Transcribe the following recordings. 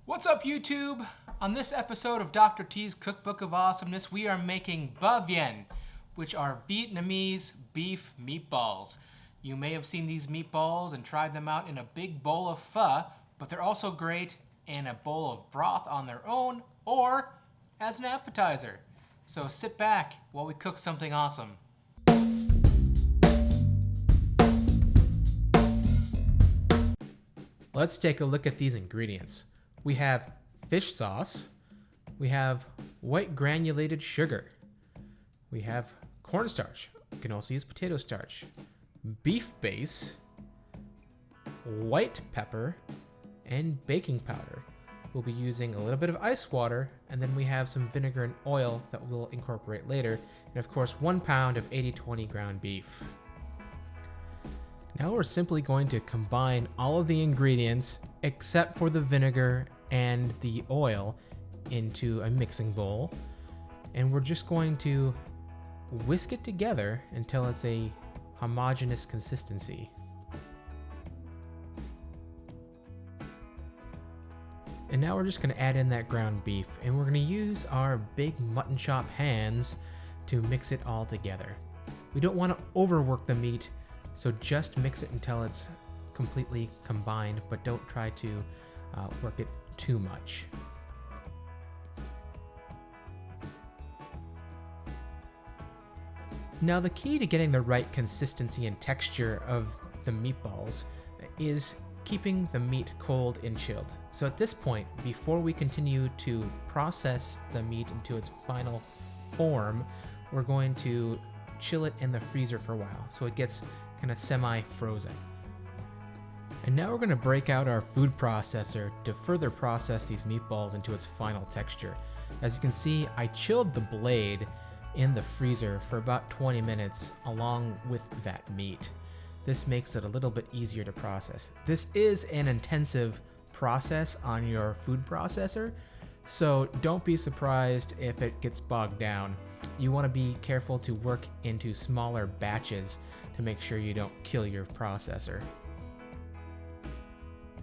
What's up, YouTube? On this episode of Dr. T's Cookbook of Awesomeness, we are making Bo Vien, which are Vietnamese beef meatballs. You may have seen these meatballs and tried them out in a big bowl of pho, but they're also great in a bowl of broth on their own or as an appetizer. So sit back while we cook something awesome. Let's take a look at these ingredients. We have fish sauce, we have white granulated sugar, we have cornstarch, you can also use potato starch, beef base, white pepper, and baking powder. We'll be using a little bit of ice water, and then we have some vinegar and oil that we'll incorporate later, and of course 1 pound of 80/20 ground beef. Now we're simply going to combine all of the ingredients except for the vinegar and the oil into a mixing bowl, and we're just going to whisk it together until it's a homogeneous consistency. And now we're just going to add in that ground beef, and we're going to use our big mutton chop hands to mix it all together. We don't want to overwork the meat, so just mix it until it's completely combined, but don't try to work it too much. Now the key to getting the right consistency and texture of the meatballs is keeping the meat cold and chilled. So at this point, before we continue to process the meat into its final form, we're going to chill it in the freezer for a while so it gets kind of semi-frozen. And now we're going to break out our food processor to further process these meatballs into its final texture. As you can see, I chilled the blade in the freezer for about 20 minutes along with that meat. This makes it a little bit easier to process. This is an intensive process on your food processor, so don't be surprised if it gets bogged down. You want to be careful to work into smaller batches to make sure you don't kill your processor.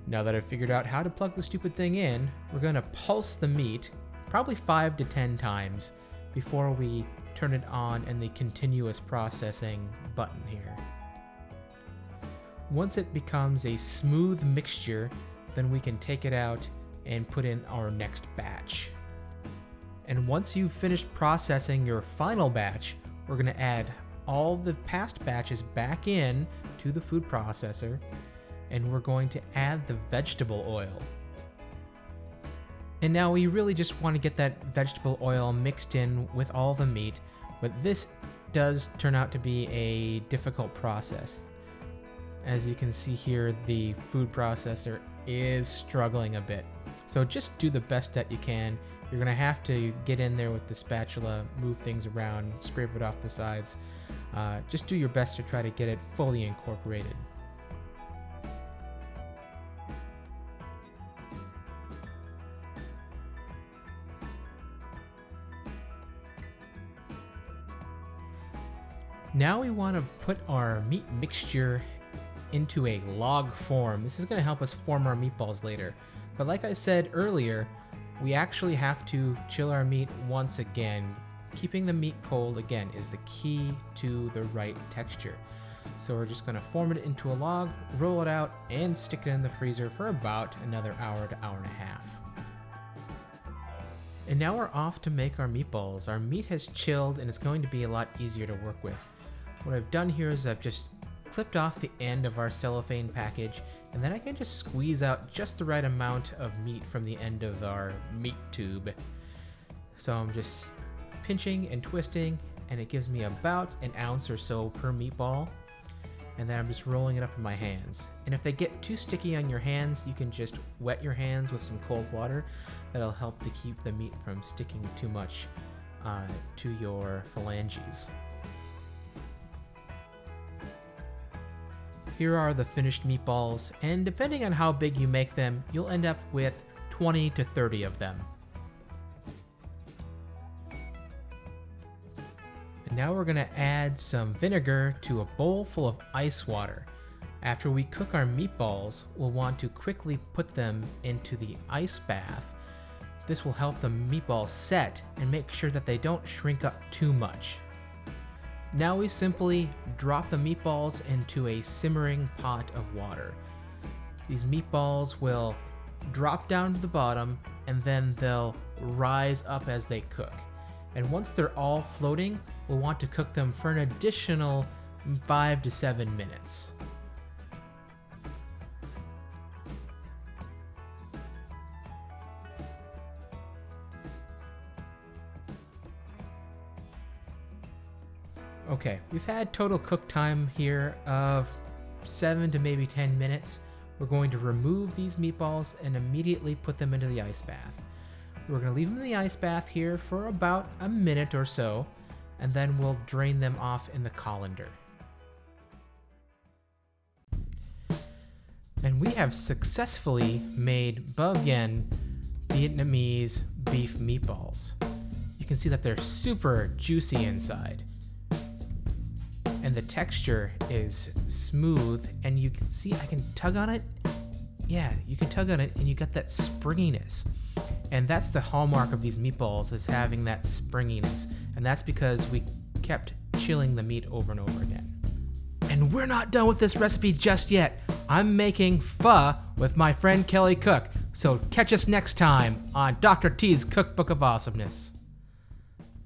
Now that I've figured out how to plug the stupid thing in, we're going to pulse the meat probably 5 to 10 times before we turn it on in the continuous processing button here. Once it becomes a smooth mixture, then we can take it out and put in our next batch. And once you've finished processing your final batch, we're going to add all the past batches back in to the food processor, and we're going to add the vegetable oil. And now we really just want to get that vegetable oil mixed in with all the meat, but this does turn out to be a difficult process. As you can see here, the food processor is struggling a bit. So just do the best that you can. You're gonna have to get in there with the spatula, move things around, scrape it off the sides. Just do your best to try to get it fully incorporated. Now we want to put our meat mixture into a log form. This is going to help us form our meatballs later. But like I said earlier, we actually have to chill our meat once again. Keeping the meat cold again is the key to the right texture. So we're just going to form it into a log, roll it out, and stick it in the freezer for about another hour to hour and a half. And now we're off to make our meatballs. Our meat has chilled and it's going to be a lot easier to work with. What I've done here is I've just clipped off the end of our cellophane package, and then I can just squeeze out just the right amount of meat from the end of our meat tube. So I'm just pinching and twisting, and it gives me about an ounce or so per meatball. And then I'm just rolling it up in my hands. And if they get too sticky on your hands, you can just wet your hands with some cold water. That'll help to keep the meat from sticking too much to your phalanges. Here are the finished meatballs, and depending on how big you make them, you'll end up with 20 to 30 of them. And now we're going to add some vinegar to a bowl full of ice water. After we cook our meatballs, we'll want to quickly put them into the ice bath. This will help the meatballs set and make sure that they don't shrink up too much. Now we simply drop the meatballs into a simmering pot of water. These meatballs will drop down to the bottom and then they'll rise up as they cook. And once they're all floating, we'll want to cook them for an additional 5 to 7 minutes. Okay, we've had total cook time here of 7 to maybe 10 minutes. We're going to remove these meatballs and immediately put them into the ice bath. We're going to leave them in the ice bath here for about a minute or so, and then we'll drain them off in the colander. And we have successfully made Bo Vien Vietnamese beef meatballs. You can see that they're super juicy inside. And the texture is smooth, and you can see I can tug on it. Yeah, you can tug on it and you get that springiness. And that's the hallmark of these meatballs, is having that springiness. And that's because we kept chilling the meat over and over again. And we're not done with this recipe just yet. I'm making pho with my friend Kelly Cook. So catch us next time on Dr. T's Cookbook of Awesomeness.